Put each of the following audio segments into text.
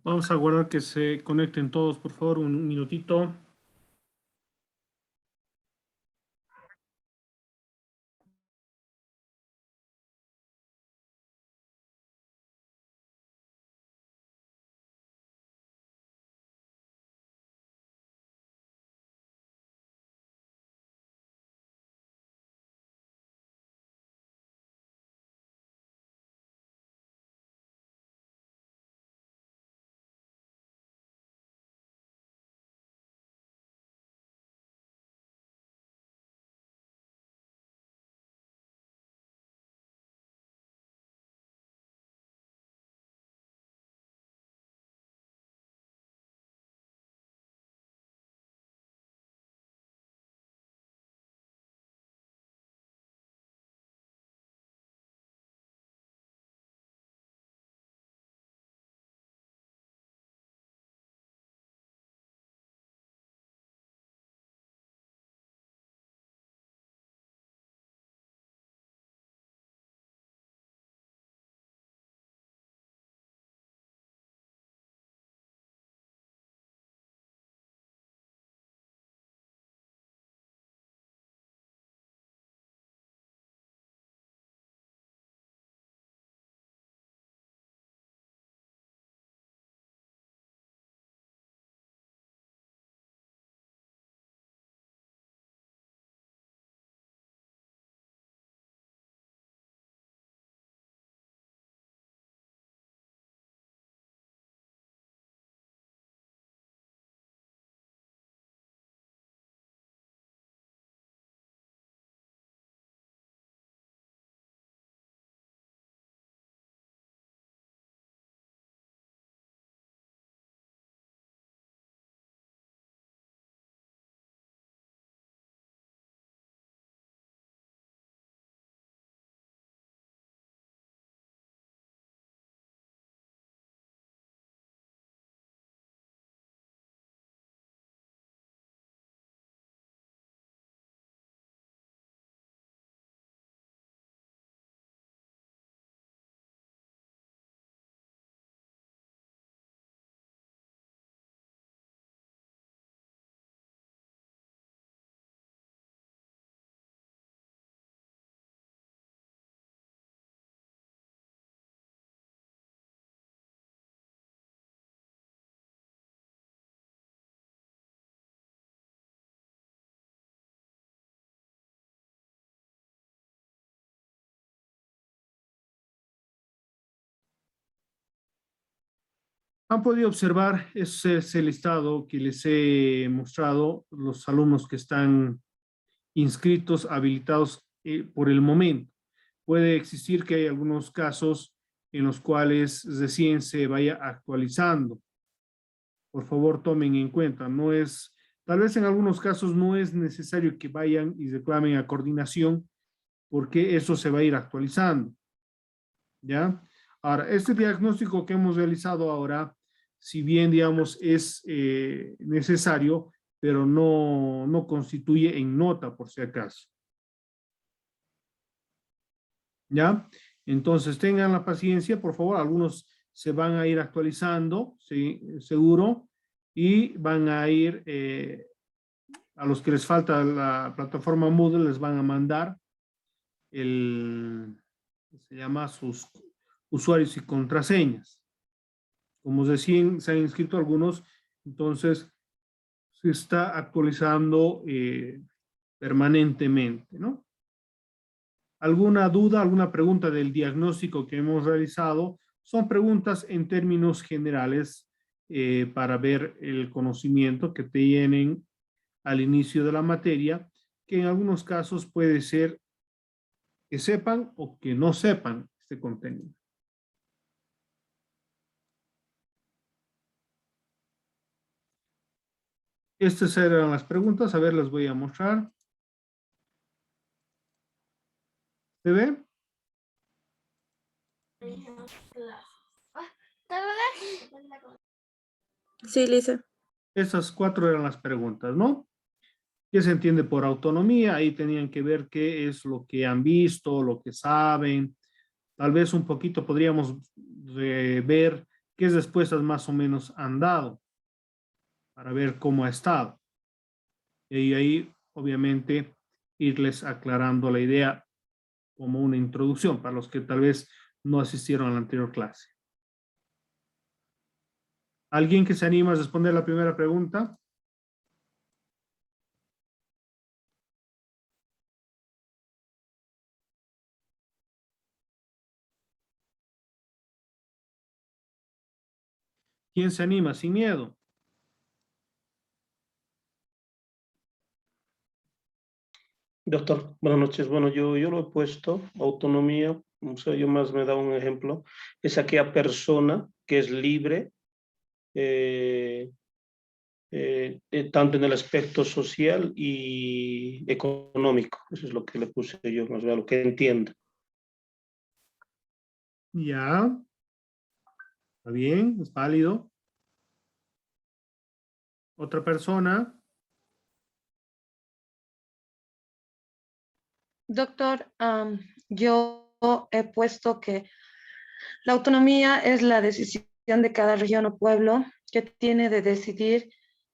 Vamos a guardar que se conecten todos, por favor, un minutito. Han podido observar, ese es el listado que les he mostrado, los alumnos que están inscritos, habilitados por el momento. Puede existir que hay algunos casos en los cuales recién se vaya actualizando. Por favor, tomen en cuenta, no es, tal vez en algunos casos no es necesario que vayan y reclamen a coordinación porque eso se va a ir actualizando, ¿ya? Ahora, este diagnóstico que hemos realizado ahora, si bien, digamos, es necesario, pero no constituye en nota, por si acaso, ¿ya? Entonces, tengan la paciencia, por favor, algunos se van a ir actualizando, ¿sí? Seguro, y van a ir, a los que les falta la plataforma Moodle, les van a mandar el, se llama sus usuarios y contraseñas. Como recién se han inscrito algunos, entonces se está actualizando permanentemente, ¿no? ¿Alguna duda, alguna pregunta del diagnóstico que hemos realizado? Son preguntas en términos generales para ver el conocimiento que tienen al inicio de la materia, que en algunos casos puede ser que sepan o que no sepan este contenido. Estas eran las preguntas. A ver, las voy a mostrar. ¿Se ve? Sí, Lisa. Esas 4 eran las preguntas, ¿no? ¿Qué se entiende por autonomía? Ahí tenían que ver qué es lo que han visto, lo que saben. Tal vez un poquito podríamos ver qué respuestas más o menos han dado para ver cómo ha estado. Y ahí, obviamente, irles aclarando la idea como una introducción para los que tal vez no asistieron a la anterior clase. ¿Alguien que se anima a responder la primera pregunta? ¿Quién se anima? Sin miedo. Doctor, buenas noches. Bueno, yo lo he puesto, autonomía, o sea, yo más me da un ejemplo, es aquella persona que es libre, eh, tanto en el aspecto social y económico. Eso es lo que le puse yo, más bien, lo que entiendo. Ya, está bien, es válido. Otra persona. Doctor, yo he puesto que la autonomía es la decisión de cada región o pueblo que tiene de decidir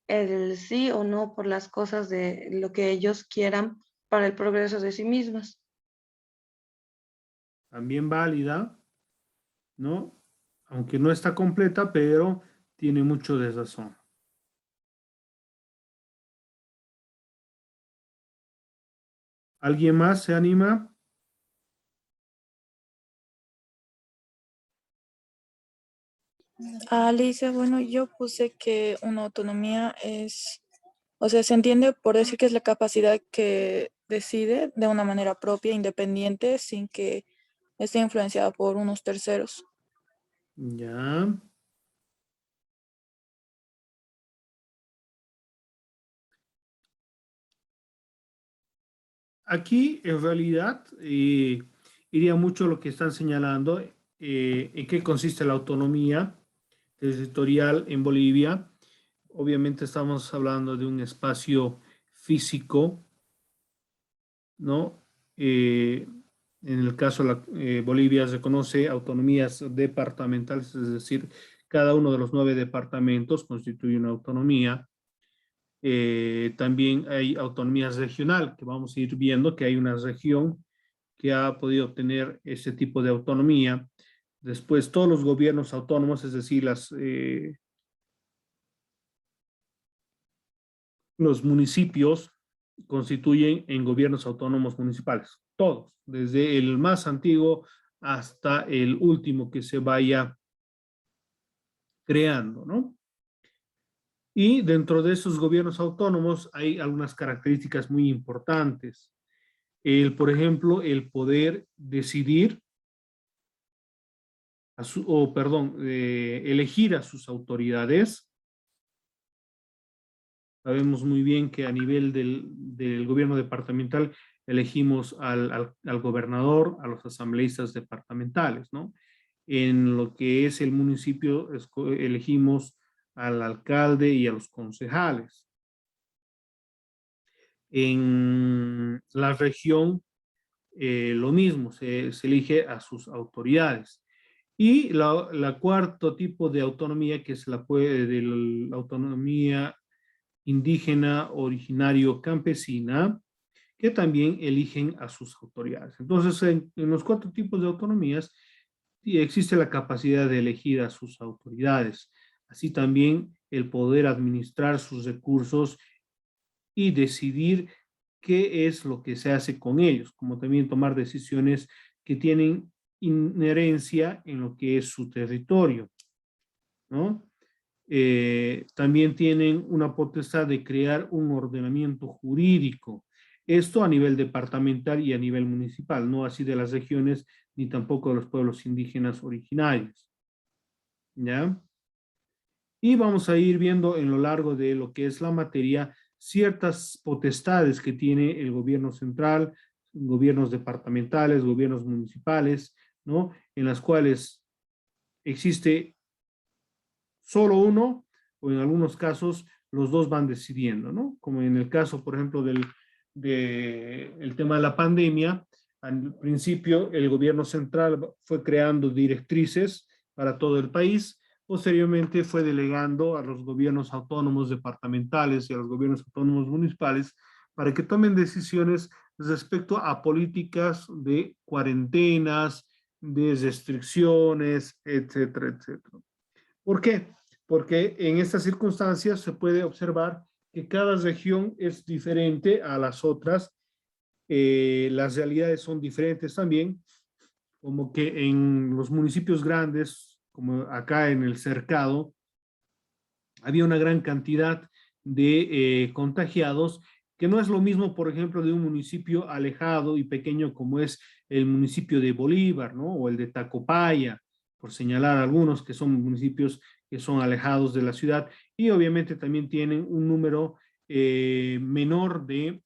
el sí o no por las cosas de lo que ellos quieran para el progreso de sí mismos. También válida, ¿no? Aunque no está completa, pero tiene mucho de razón. ¿Alguien más se anima? Alicia, bueno, yo puse que una autonomía es, o sea, se entiende por decir que es la capacidad que decide de una manera propia, independiente, sin que esté influenciada por unos terceros. Ya. Aquí, en realidad, iría mucho lo que están señalando, en qué consiste la autonomía territorial en Bolivia. Obviamente estamos hablando de un espacio físico, ¿no? En el caso de Bolivia se conoce autonomías departamentales, es decir, cada uno de los 9 departamentos constituye una autonomía. También hay autonomías regional, que vamos a ir viendo que hay una región que ha podido tener ese tipo de autonomía. Después, todos los gobiernos autónomos, es decir, los municipios constituyen en gobiernos autónomos municipales, todos, desde el más antiguo hasta el último que se vaya creando, ¿no? Y dentro de esos gobiernos autónomos hay algunas características muy importantes. Por ejemplo, el poder decidir, elegir a sus autoridades. Sabemos muy bien que a nivel del gobierno departamental elegimos al gobernador, a los asambleístas departamentales, ¿no? En lo que es el municipio, elegimos al alcalde y a los concejales. En la región, lo mismo, se elige a sus autoridades. Y la cuarto tipo de autonomía, que es de la autonomía indígena, originario, campesina, que también eligen a sus autoridades. Entonces, en los 4 tipos de autonomías existe la capacidad de elegir a sus autoridades, así también el poder administrar sus recursos y decidir qué es lo que se hace con ellos, como también tomar decisiones que tienen inherencia en lo que es su territorio, ¿no? También tienen una potestad de crear un ordenamiento jurídico. Esto a nivel departamental y a nivel municipal, no así de las regiones ni tampoco de los pueblos indígenas originarios. ¿Ya? Y vamos a ir viendo en lo largo de lo que es la materia ciertas potestades que tiene el gobierno central, gobiernos departamentales, gobiernos municipales, ¿no? En las cuales existe solo uno, o en algunos casos los dos van decidiendo, ¿no? Como en el caso, por ejemplo, el tema de la pandemia, al principio el gobierno central fue creando directrices para todo el país, posteriormente fue delegando a los gobiernos autónomos departamentales y a los gobiernos autónomos municipales para que tomen decisiones respecto a políticas de cuarentenas, de restricciones, etcétera, etcétera. ¿Por qué? Porque en estas circunstancias se puede observar que cada región es diferente a las otras, las realidades son diferentes también, como que en los municipios grandes, como acá en el Cercado, había una gran cantidad de contagiados, que no es lo mismo, por ejemplo, de un municipio alejado y pequeño como es el municipio de Bolívar, ¿no? O el de Tacopaya, por señalar algunos que son municipios que son alejados de la ciudad y obviamente también tienen un número menor de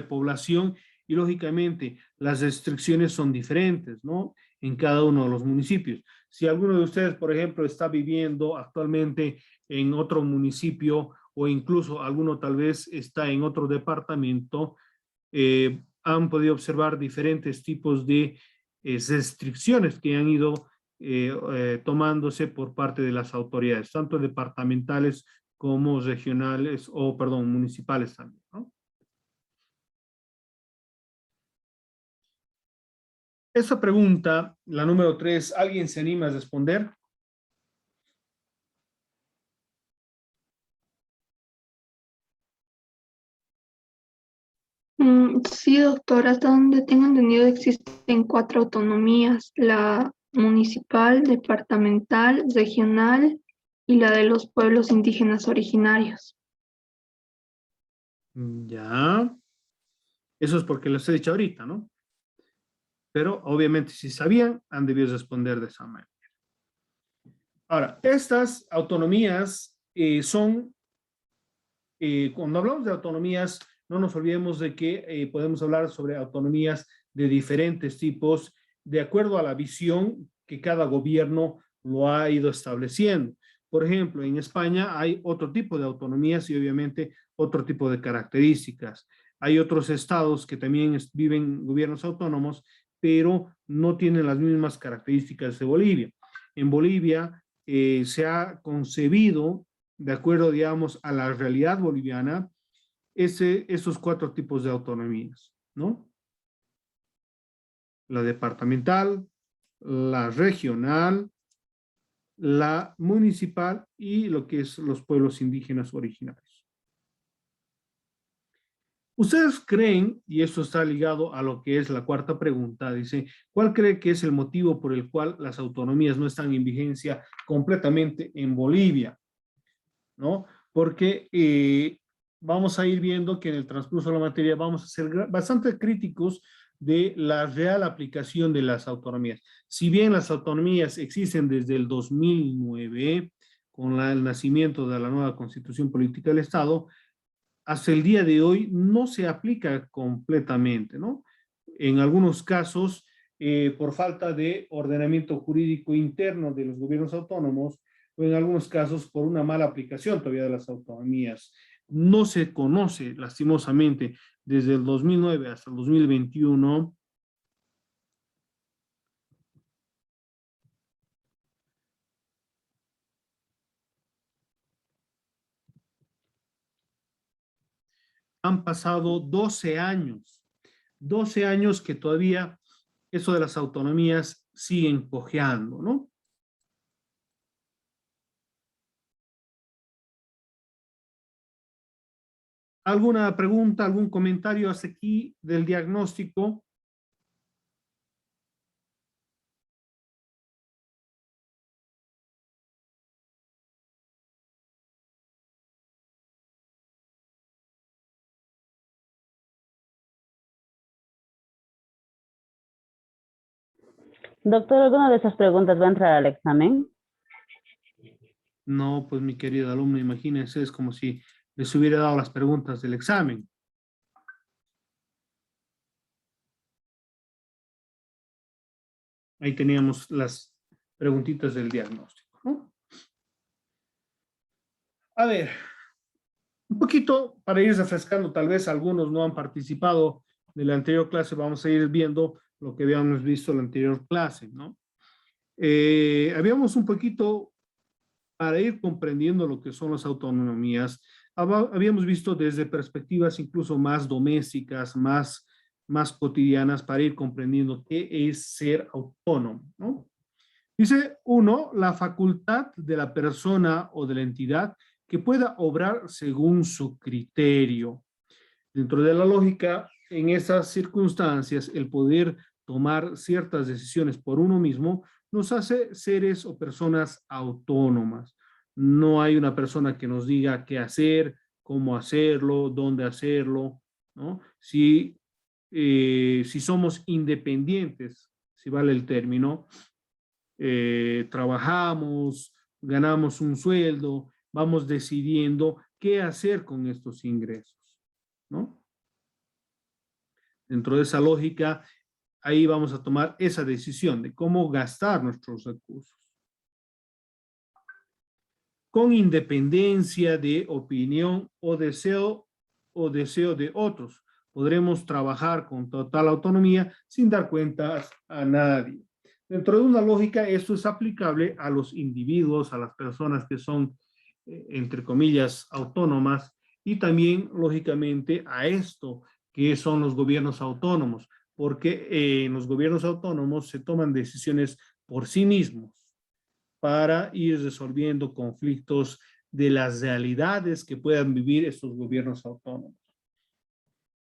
población y lógicamente las restricciones son diferentes, ¿no? En cada uno de los municipios. Si alguno de ustedes, por ejemplo, está viviendo actualmente en otro municipio o incluso alguno tal vez está en otro departamento, han podido observar diferentes tipos de restricciones que han ido tomándose por parte de las autoridades, tanto departamentales como regionales o, perdón, municipales también, ¿no? Esa pregunta, la número 3, ¿alguien se anima a responder? Sí, doctor, hasta donde tengo entendido existen 4 autonomías, la municipal, departamental, regional y la de los pueblos indígenas originarios. Ya, eso es porque les he dicho ahorita, ¿no? Pero obviamente si sabían, han debido responder de esa manera. Ahora, estas autonomías son, cuando hablamos de autonomías, no nos olvidemos de que podemos hablar sobre autonomías de diferentes tipos, de acuerdo a la visión que cada gobierno lo ha ido estableciendo. Por ejemplo, en España hay otro tipo de autonomías y obviamente otro tipo de características. Hay otros estados que también viven gobiernos autónomos, pero no tienen las mismas características de Bolivia. En Bolivia se ha concebido, de acuerdo, digamos, a la realidad boliviana, esos 4 tipos de autonomías, ¿no? La departamental, la regional, la municipal y lo que es los pueblos indígenas originarios. ¿Ustedes creen, y esto está ligado a lo que es la cuarta pregunta, dice, ¿cuál cree que es el motivo por el cual las autonomías no están en vigencia completamente en Bolivia? ¿No? Porque vamos a ir viendo que en el transcurso de la materia vamos a ser bastante críticos de la real aplicación de las autonomías. Si bien las autonomías existen desde el 2009, con el nacimiento de la nueva Constitución Política del Estado, hasta el día de hoy no se aplica completamente, ¿no? En algunos casos, por falta de ordenamiento jurídico interno de los gobiernos autónomos, o en algunos casos por una mala aplicación todavía de las autonomías. No se conoce, lastimosamente, desde el 2009 hasta el 2021, han pasado 12 años que todavía eso de las autonomías siguen cojeando, ¿no? ¿Alguna pregunta, algún comentario hasta aquí del diagnóstico? Doctor, ¿alguna de esas preguntas va a entrar al examen? No, pues mi querido alumno, imagínense, es como si les hubiera dado las preguntas del examen. Ahí teníamos las preguntitas del diagnóstico, ¿no? A ver, un poquito para ir refrescando, tal vez algunos no han participado de la anterior clase, vamos a ir viendo lo que habíamos visto en la anterior clase, ¿no? Habíamos un poquito, para ir comprendiendo lo que son las autonomías, habíamos visto desde perspectivas incluso más domésticas, más cotidianas, para ir comprendiendo qué es ser autónomo, ¿no? Dice uno, la facultad de la persona o de la entidad que pueda obrar según su criterio. Dentro de la lógica, en esas circunstancias, el poder tomar ciertas decisiones por uno mismo nos hace seres o personas autónomas. No hay una persona que nos diga qué hacer, cómo hacerlo, dónde hacerlo, ¿no? Si somos independientes, si vale el término, trabajamos, ganamos un sueldo, vamos decidiendo qué hacer con estos ingresos, ¿no? Dentro de esa lógica, ahí vamos a tomar esa decisión de cómo gastar nuestros recursos. Con independencia de opinión o deseo de otros, podremos trabajar con total autonomía sin dar cuentas a nadie. Dentro de una lógica, esto es aplicable a los individuos, a las personas que son, entre comillas, autónomas, y también, lógicamente, a esto que son los gobiernos autónomos, porque en los gobiernos autónomos se toman decisiones por sí mismos para ir resolviendo conflictos de las realidades que puedan vivir estos gobiernos autónomos.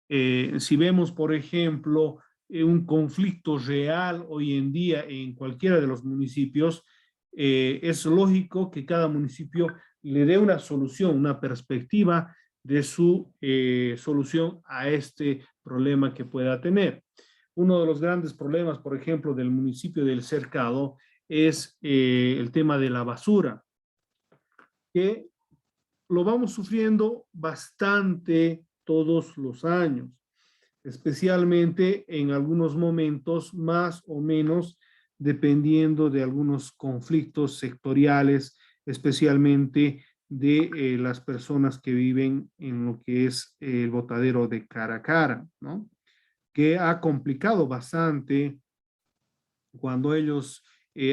Si vemos, por ejemplo, un conflicto real hoy en día en cualquiera de los municipios, es lógico que cada municipio le dé una solución, una perspectiva de su solución a este problema que pueda tener. Uno de los grandes problemas, por ejemplo, del municipio del Cercado es el tema de la basura, que lo vamos sufriendo bastante todos los años, especialmente en algunos momentos más o menos, dependiendo de algunos conflictos sectoriales, especialmente de las personas que viven en lo que es el botadero de Caracara, ¿no? Que ha complicado bastante cuando ellos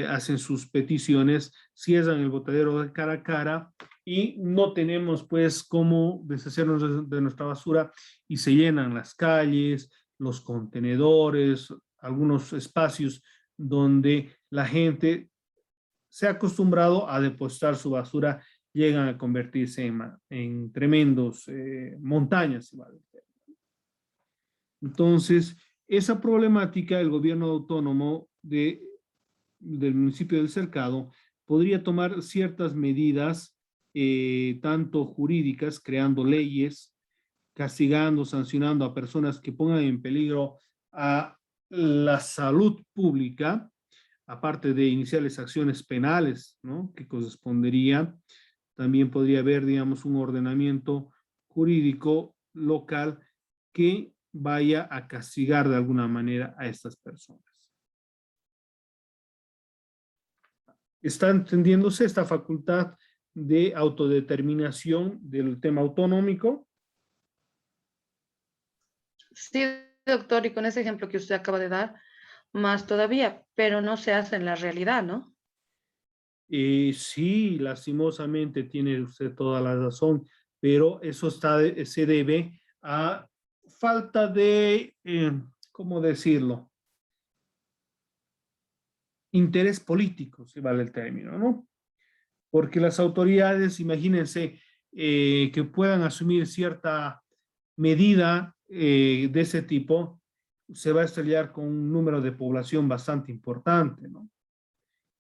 hacen sus peticiones, cierran el botadero de Caracara y no tenemos pues cómo deshacernos de nuestra basura y se llenan las calles, los contenedores, algunos espacios donde la gente se ha acostumbrado a depositar su basura, llegan a convertirse en tremendos montañas. Entonces, esa problemática, el gobierno autónomo del municipio del Cercado podría tomar ciertas medidas, tanto jurídicas, creando leyes, castigando, sancionando a personas que pongan en peligro a la salud pública, aparte de iniciarles acciones penales, ¿no? Que correspondería. También podría haber, digamos, un ordenamiento jurídico local que vaya a castigar de alguna manera a estas personas. ¿Está entendiéndose esta facultad de autodeterminación del tema autonómico? Sí, doctor, y con ese ejemplo que usted acaba de dar, más todavía, pero no se hace en la realidad, ¿no? Sí, lastimosamente tiene usted toda la razón, pero eso se debe a falta de, ¿cómo decirlo? Interés político, si vale el término, ¿no? Porque las autoridades, imagínense, que puedan asumir cierta medida de ese tipo, se va a estrellar con un número de población bastante importante, ¿no?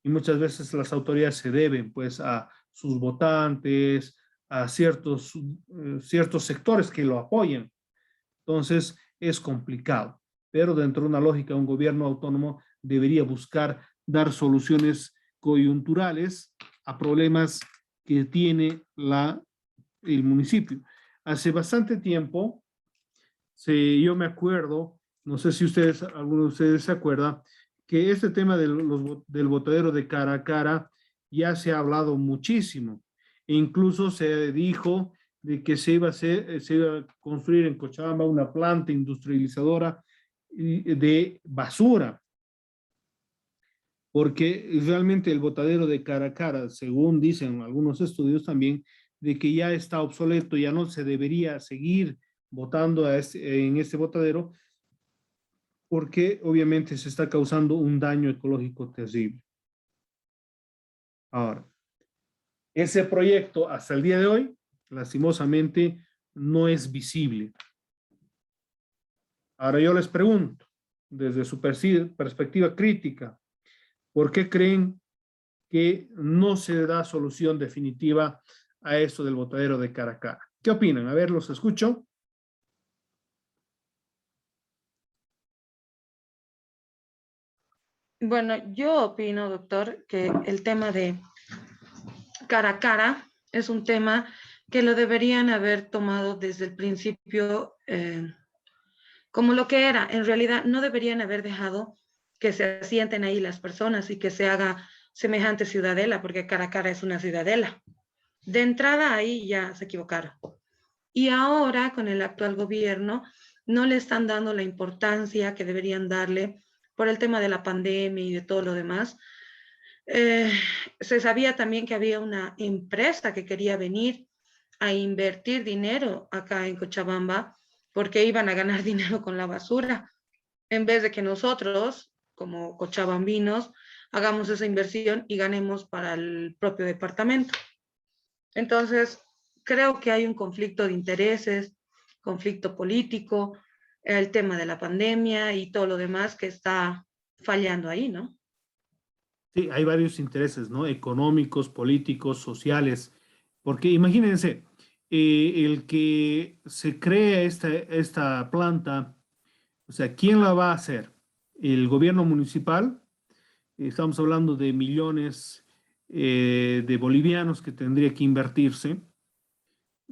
Y muchas veces las autoridades se deben, pues, a sus votantes, a ciertos sectores que lo apoyan. Entonces, es complicado. Pero dentro de una lógica, un gobierno autónomo debería buscar dar soluciones coyunturales a problemas que tiene el municipio. Hace bastante tiempo, yo me acuerdo, no sé si alguno de ustedes se acuerda, que este tema del botadero de Caracara ya se ha hablado muchísimo. E incluso se dijo de que se iba a construir en Cochabamba una planta industrializadora de basura, porque realmente el botadero de Caracara, según dicen algunos estudios también, de que ya está obsoleto, ya no se debería seguir botando en este botadero, porque obviamente se está causando un daño ecológico terrible. Ahora, ese proyecto hasta el día de hoy, lastimosamente, no es visible. Ahora yo les pregunto, desde su perspectiva crítica, ¿por qué creen que no se da solución definitiva a esto del botadero de Caracara? ¿Qué opinan? A ver, los escucho. Bueno, yo opino, doctor, que el tema de Caracara es un tema que lo deberían haber tomado desde el principio como lo que era. En realidad, no deberían haber dejado que se asienten ahí las personas y que se haga semejante ciudadela, porque Caracara es una ciudadela. De entrada ahí ya se equivocaron. Y ahora con el actual gobierno no le están dando la importancia que deberían darle por el tema de la pandemia y de todo lo demás. Se sabía también que había una empresa que quería venir a invertir dinero acá en Cochabamba porque iban a ganar dinero con la basura, en vez de que nosotros, como cochabambinos, hagamos esa inversión y ganemos para el propio departamento. Entonces, creo que hay un conflicto de intereses, conflicto político, el tema de la pandemia y todo lo demás que está fallando ahí, ¿no? Sí, hay varios intereses, ¿no? Económicos, políticos, sociales, porque imagínense, el que se crea esta planta, o sea, ¿quién la va a hacer? ¿El gobierno municipal? Estamos hablando de millones de bolivianos que tendría que invertirse,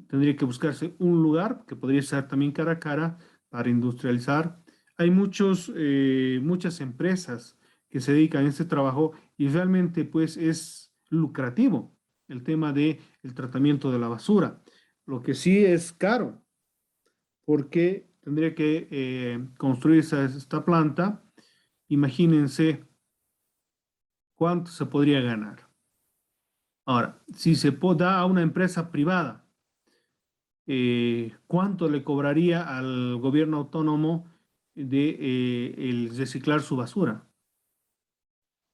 tendría que buscarse un lugar que podría ser también Caracara para industrializar. Hay muchas empresas que se dedican a este trabajo y realmente pues es lucrativo el tema del tratamiento de la basura. Lo que sí es caro porque tendría que construirse esta planta. Imagínense cuánto se podría ganar. Ahora, si se da a una empresa privada, ¿cuánto le cobraría al gobierno autónomo de el reciclar su basura?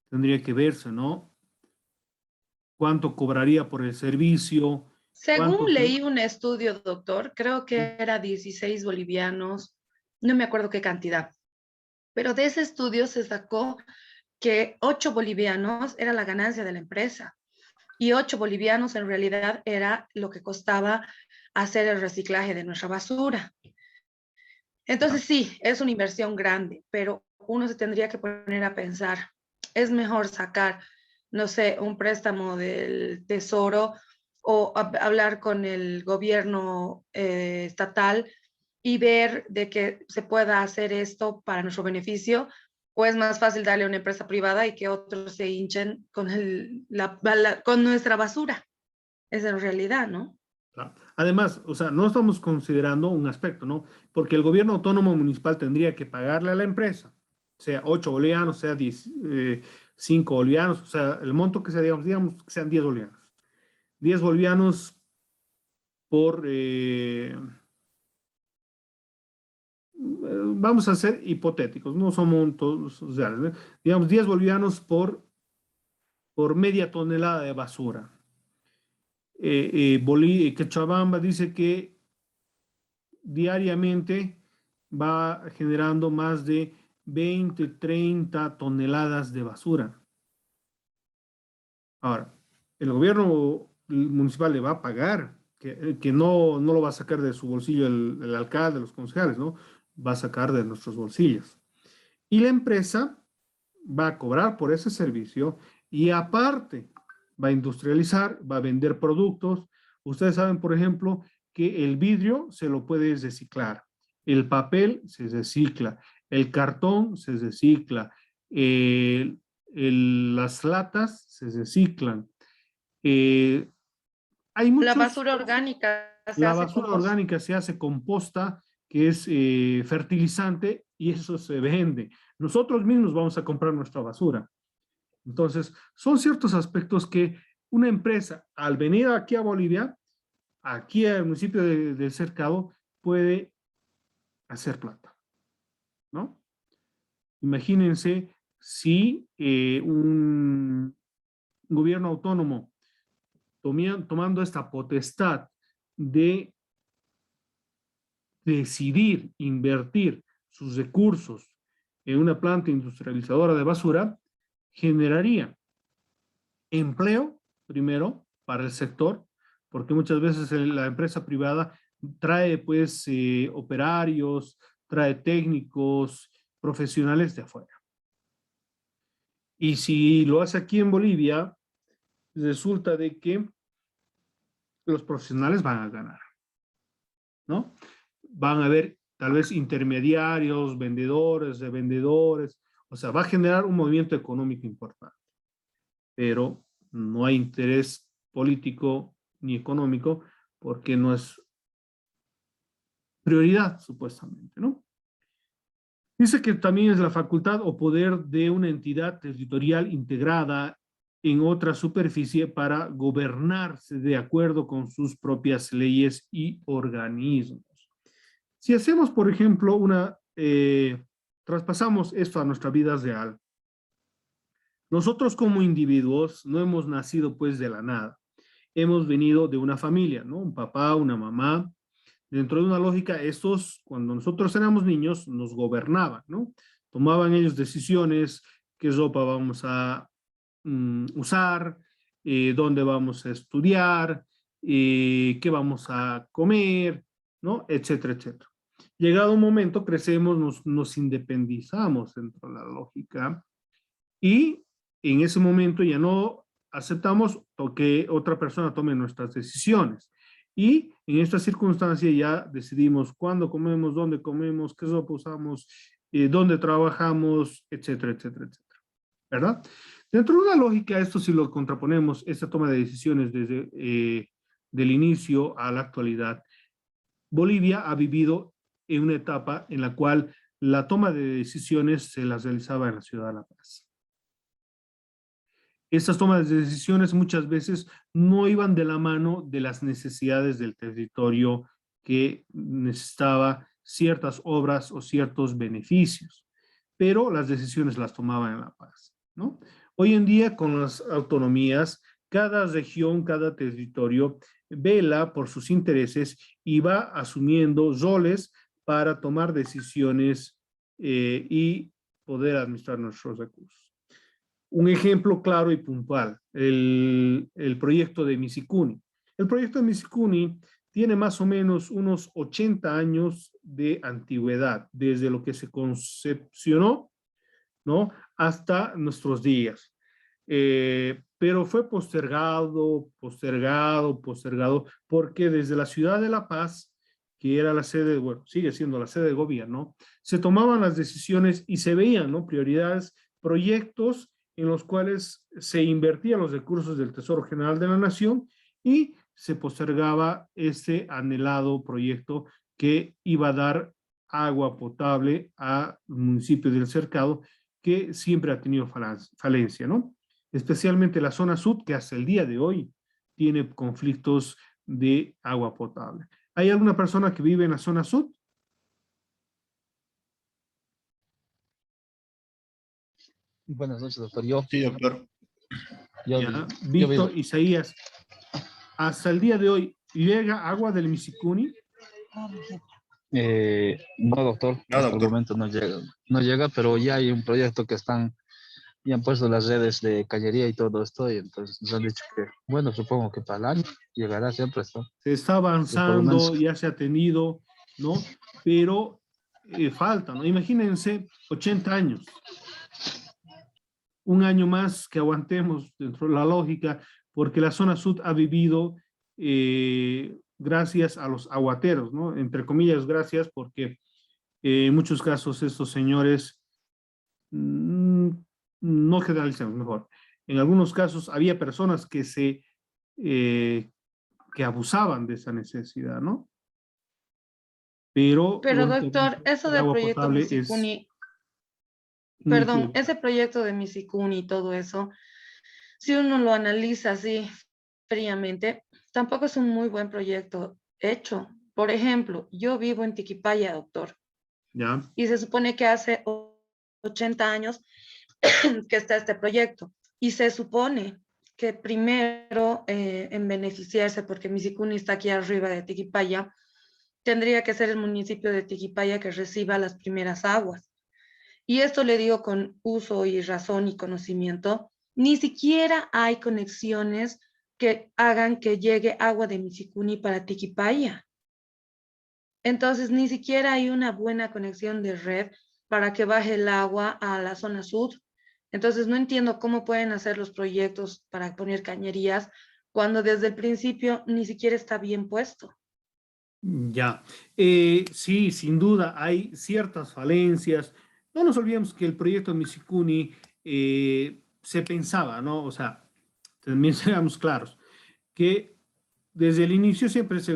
Tendría que verse, ¿no? ¿Cuánto cobraría por el servicio? ¿Cuánto? Según leí un estudio, doctor, creo que era 16 bolivianos, no me acuerdo qué cantidad, pero de ese estudio se sacó que 8 bolivianos era la ganancia de la empresa y 8 bolivianos en realidad era lo que costaba hacer el reciclaje de nuestra basura. Entonces sí, es una inversión grande, pero uno se tendría que poner a pensar, es mejor sacar, no sé, un préstamo del tesoro o hablar con el gobierno estatal y ver de que se pueda hacer esto para nuestro beneficio, o es más fácil darle a una empresa privada y que otros se hinchen con, con nuestra basura. Es en realidad, ¿no? Claro. Además, o sea, no estamos considerando un aspecto, ¿no? Porque el gobierno autónomo municipal tendría que pagarle a la empresa, sea 8 bolivianos, sea 5 bolivianos, o sea, el monto que sea, digamos que sean 10 bolivianos. 10 bolivianos por, vamos a ser hipotéticos, no son montos reales, ¿eh? Digamos 10 bolivianos por media tonelada de basura. Cochabamba dice que diariamente va generando más de 20, 30 toneladas de basura. Ahora, el gobierno municipal le va a pagar, que no lo va a sacar de su bolsillo el alcalde, los concejales, ¿no? Va a sacar de nuestros bolsillos. Y la empresa va a cobrar por ese servicio y aparte va a industrializar, va a vender productos. Ustedes saben, por ejemplo, que el vidrio se lo puede reciclar, el papel se recicla, el cartón se recicla, las latas se reciclan. Eh, hay La muchos, basura orgánica se la hace basura compost. orgánica se hace composta, que es fertilizante y eso se vende. Nosotros mismos vamos a comprar nuestra basura. Entonces, son ciertos aspectos que una empresa, al venir aquí a Bolivia, aquí al municipio de Cercado, puede hacer plata, ¿no? Imagínense si un gobierno autónomo tomando esta potestad de decidir invertir sus recursos en una planta industrializadora de basura, generaría empleo, primero, para el sector, porque muchas veces la empresa privada trae, pues, operarios, trae técnicos, profesionales de afuera. Y si lo hace aquí en Bolivia, resulta de que los profesionales van a ganar, ¿no? Van a haber tal vez intermediarios, vendedores, revendedores, o sea, va a generar un movimiento económico importante, pero no hay interés político ni económico porque no es prioridad, supuestamente, ¿no? Dice que también es la facultad o poder de una entidad territorial integrada en otra superficie para gobernarse de acuerdo con sus propias leyes y organismos. Si hacemos, por ejemplo, traspasamos esto a nuestra vida real, nosotros como individuos no hemos nacido pues de la nada. Hemos venido de una familia, ¿no? Un papá, una mamá. Dentro de una lógica, estos, cuando nosotros éramos niños, nos gobernaban, ¿no? Tomaban ellos decisiones, qué ropa vamos a usar, dónde vamos a estudiar, qué vamos a comer, ¿no? Etcétera, etcétera. Llegado un momento, crecemos, nos independizamos dentro de la lógica y en ese momento ya no aceptamos que otra persona tome nuestras decisiones. Y en esta circunstancia ya decidimos cuándo comemos, dónde comemos, qué ropa usamos, dónde trabajamos, etcétera, etcétera, etcétera. ¿Verdad? Dentro de una lógica, esto si lo contraponemos, esta toma de decisiones desde del inicio a la actualidad, Bolivia ha vivido en una etapa en la cual la toma de decisiones se las realizaba en la ciudad de La Paz. Estas tomas de decisiones muchas veces no iban de la mano de las necesidades del territorio que necesitaba ciertas obras o ciertos beneficios, pero las decisiones las tomaban en La Paz, ¿no? Hoy en día, con las autonomías, cada región, cada territorio vela por sus intereses y va asumiendo roles para tomar decisiones y poder administrar nuestros recursos. Un ejemplo claro y puntual, el proyecto de Misikuni. El proyecto de Misikuni tiene más o menos unos 80 años de antigüedad, desde lo que se concepcionó, ¿no? Hasta nuestros días. Pero fue postergado, porque desde la ciudad de La Paz, que era la sede, bueno, sigue siendo la sede de gobierno, se tomaban las decisiones y se veían, ¿no? Prioridades, proyectos en los cuales se invertían los recursos del Tesoro General de la Nación y se postergaba este anhelado proyecto que iba a dar agua potable al municipio del Cercado, que siempre ha tenido falencia, ¿no? Especialmente la zona sur, que hasta el día de hoy tiene conflictos de agua potable. ¿Hay alguna persona que vive en la zona sur? Buenas noches, doctor. Yo, Sí, doctor. Ya, Víctor, Isaías, hasta el día de hoy, ¿llega agua del Misikuni? no, doctor. No, Hasta el doctor. momento no llega, pero ya hay un proyecto que ya han puesto las redes de cañería y todo esto, y entonces nos han dicho que, bueno, supongo que para el año llegará siempre esto. Se está avanzando, ya se ha tenido, ¿no? Pero falta, ¿no? Imagínense 80 años. Un año más que aguantemos dentro de la lógica, porque la zona sur ha vivido gracias a los aguateros, ¿no? Entre comillas, gracias, porque en muchos casos estos señores, no generalicemos mejor, en algunos casos había personas que que abusaban de esa necesidad, ¿no? pero Pero lógicamente, doctor, eso el del agua proyecto potable es Misicuni, muy perdón, prioritaria. ese proyecto de Misicuni y todo eso, si uno lo analiza así fríamente, tampoco es un muy buen proyecto hecho. Por ejemplo, yo vivo en Tiquipaya, doctor, ¿Ya? y se supone que hace 80 años que está este proyecto. Y se supone que primero en beneficiarse, porque Misicuni está aquí arriba de Tiquipaya, tendría que ser el municipio de Tiquipaya que reciba las primeras aguas. Y esto le digo con uso y razón y conocimiento. Ni siquiera hay conexiones que hagan que llegue agua de Misicuni para Tiquipaya. Entonces, ni siquiera hay una buena conexión de red para que baje el agua a la zona sur. Entonces, no entiendo cómo pueden hacer los proyectos para poner cañerías cuando desde el principio ni siquiera está bien puesto. Ya. Sí, sin duda, hay ciertas falencias. No nos olvidemos que el proyecto Misicuni se pensaba, ¿no? O sea, también seamos claros, que desde el inicio siempre se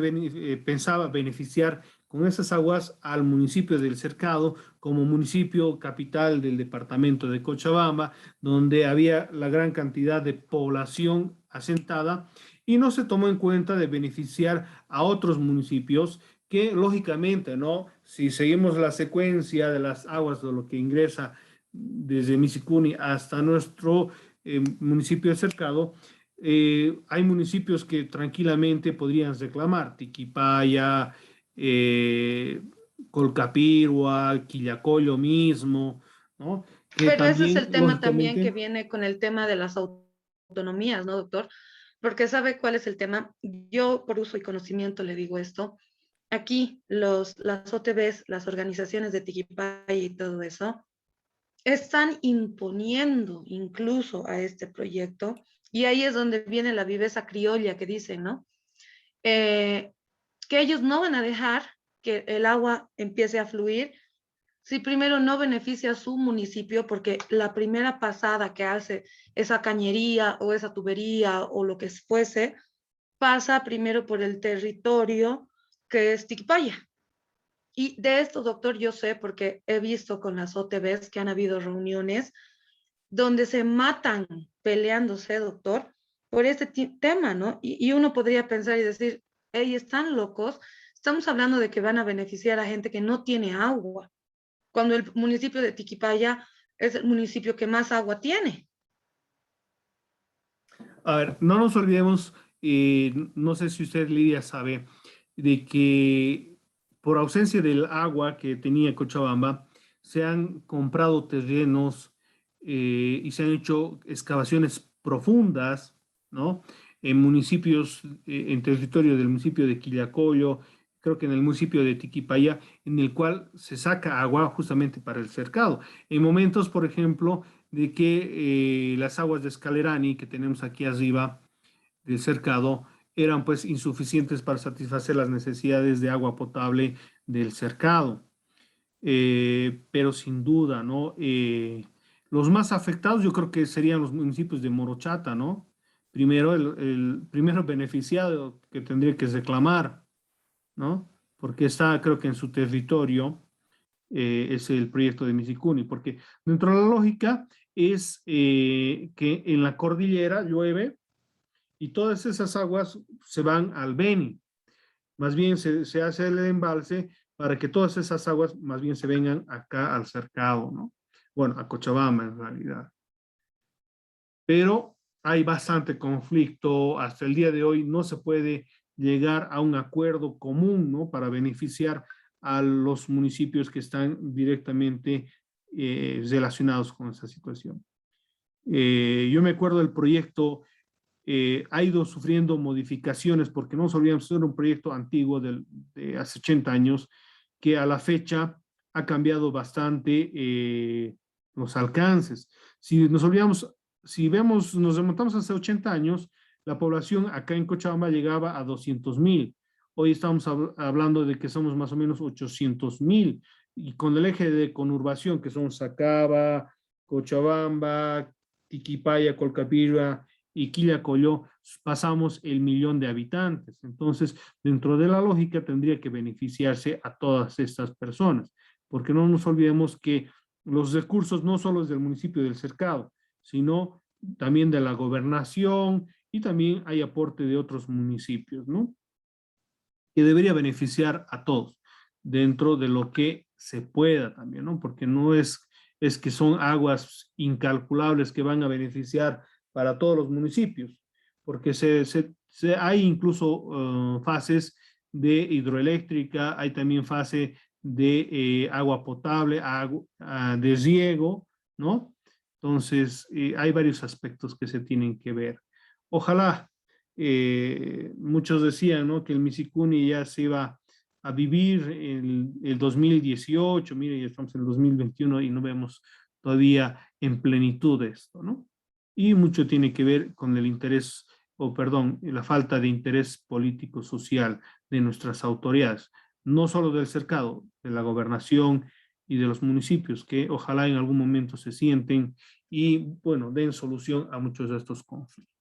pensaba beneficiar con esas aguas al municipio del Cercado como municipio capital del departamento de Cochabamba, donde había la gran cantidad de población asentada y no se tomó en cuenta de beneficiar a otros municipios que lógicamente, ¿no? Si seguimos la secuencia de las aguas de lo que ingresa desde Misicuni hasta nuestro municipio cercado, hay municipios que tranquilamente podrían reclamar, Tiquipaya, eh, Colcapirua, Quillacollo mismo, ¿no? Que Pero ese es también, el tema también que lógicamente, viene con el tema de las autonomías, ¿no, doctor? Porque ¿sabe cuál es el tema? Yo, por uso y conocimiento, le digo esto. Aquí, las OTBs, las organizaciones de Tiquipaya y todo eso, están imponiendo incluso a este proyecto, y ahí es donde viene la viveza criolla que dicen, ¿no? Eh, que ellos no van a dejar que el agua empiece a fluir si primero no beneficia a su municipio, porque la primera pasada que hace esa cañería o esa tubería o lo que fuese, pasa primero por el territorio que es Tiquipaya. Y de esto, doctor, yo sé porque he visto con las OTBs que han habido reuniones donde se matan peleándose, doctor, por este tema, ¿no? Y uno podría pensar y decir, hey, están locos, estamos hablando de que van a beneficiar a gente que no tiene agua, cuando el municipio de Tiquipaya es el municipio que más agua tiene. a ver, no nos olvidemos, no sé si usted, Lidia, sabe, de que por ausencia del agua que tenía Cochabamba, se han comprado terrenos y se han hecho excavaciones profundas, ¿no? En municipios, en territorio del municipio de Quillacollo, creo que en el municipio de Tiquipaya, en el cual se saca agua justamente para el cercado. En momentos, por ejemplo, de que las aguas de Escalerani que tenemos aquí arriba del cercado eran pues insuficientes para satisfacer las necesidades de agua potable del cercado. Pero sin duda, ¿no? Los más afectados yo creo que serían los municipios de Morochata, ¿no? Primero, el primero beneficiado que tendría que reclamar, ¿no? Porque está, creo que en su territorio es el proyecto de Misicuni, porque dentro de la lógica es que en la cordillera llueve y todas esas aguas se van al Beni. Más bien se hace el embalse para que todas esas aguas más bien se vengan acá al cercado, ¿no? Bueno, a Cochabamba en realidad. Pero hay bastante conflicto. Hasta el día de hoy no se puede llegar a un acuerdo común, ¿no? Para beneficiar a los municipios que están directamente relacionados con esa situación. Yo me acuerdo del proyecto, ha ido sufriendo modificaciones porque no nos olvidemos que era un proyecto antiguo de hace 80 años que a la fecha ha cambiado bastante los alcances. Si nos olvidamos, si vemos, nos remontamos hace 80 años, la población acá en Cochabamba llegaba a 200,000. Hoy estamos hablando de que somos más o menos 800,000 y con el eje de conurbación que son Sacaba, Cochabamba, Tiquipaya, Colcapirra y Quillacollo pasamos el 1.000.000 de habitantes. Entonces, dentro de la lógica tendría que beneficiarse a todas estas personas, porque no nos olvidemos que los recursos no solo es del municipio del Cercado, sino también de la gobernación y también hay aporte de otros municipios, ¿no? Que debería beneficiar a todos dentro de lo que se pueda también, ¿no? Porque no es que son aguas incalculables que van a beneficiar para todos los municipios, porque hay incluso fases de hidroeléctrica, hay también fase de agua potable, de riego, ¿no? Entonces, hay varios aspectos que se tienen que ver. Ojalá, muchos decían, ¿no?, que el Misicuni ya se iba a vivir el 2018, mire, ya estamos en el 2021 y no vemos todavía en plenitud esto, ¿no? Y mucho tiene que ver con el interés, o perdón, la falta de interés político-social de nuestras autoridades, no solo del Cercado, de la gobernación y de los municipios, que ojalá en algún momento se sienten y, bueno, den solución a muchos de estos conflictos.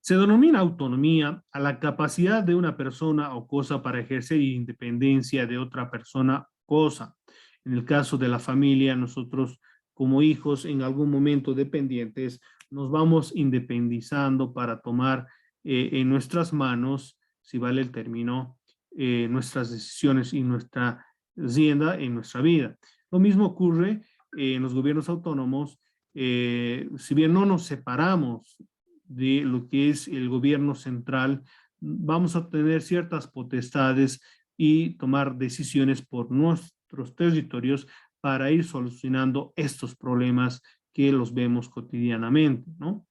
Se denomina autonomía a la capacidad de una persona o cosa para ejercer independencia de otra persona o cosa. En el caso de la familia, nosotros como hijos en algún momento dependientes nos vamos independizando para tomar en nuestras manos, si vale el término, nuestras decisiones y nuestra rienda en nuestra vida. Lo mismo ocurre en los gobiernos autónomos, si bien no nos separamos de lo que es el gobierno central, vamos a tener ciertas potestades y tomar decisiones por nuestros territorios para ir solucionando estos problemas que los vemos cotidianamente, ¿no?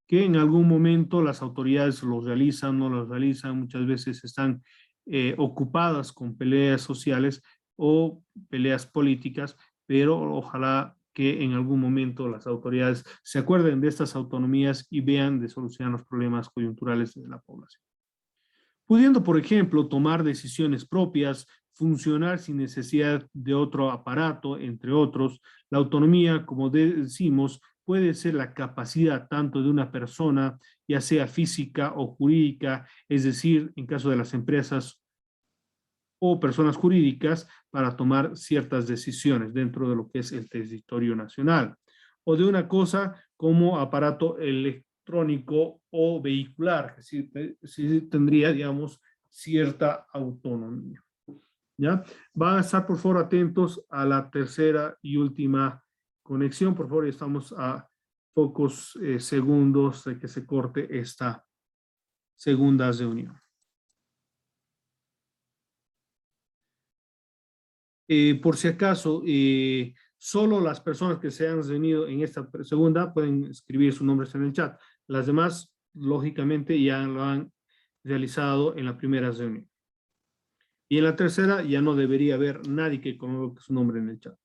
Que en algún momento las autoridades los realizan, no los realizan, muchas veces están ocupadas con peleas sociales o peleas políticas, pero ojalá que en algún momento las autoridades se acuerden de estas autonomías y vean de solucionar los problemas coyunturales de la población. Pudiendo, por ejemplo, tomar decisiones propias, funcionar sin necesidad de otro aparato, entre otros, la autonomía, como decimos, puede ser la capacidad tanto de una persona, ya sea física o jurídica, es decir, en caso de las empresas o personas jurídicas, para tomar ciertas decisiones dentro de lo que es el territorio nacional, o de una cosa como aparato electrónico o vehicular, que sí tendría, digamos, cierta autonomía. ¿Ya? Van a estar, por favor, atentos a la tercera y última conexión. Por favor, estamos a pocos segundos de que se corte esta segunda reunión. Por si acaso, solo las personas que se han reunido en esta segunda pueden escribir sus nombres en el chat. Las demás, lógicamente, ya lo han realizado en la primera reunión. Y en la tercera ya no debería haber nadie que coloque su nombre en el chat.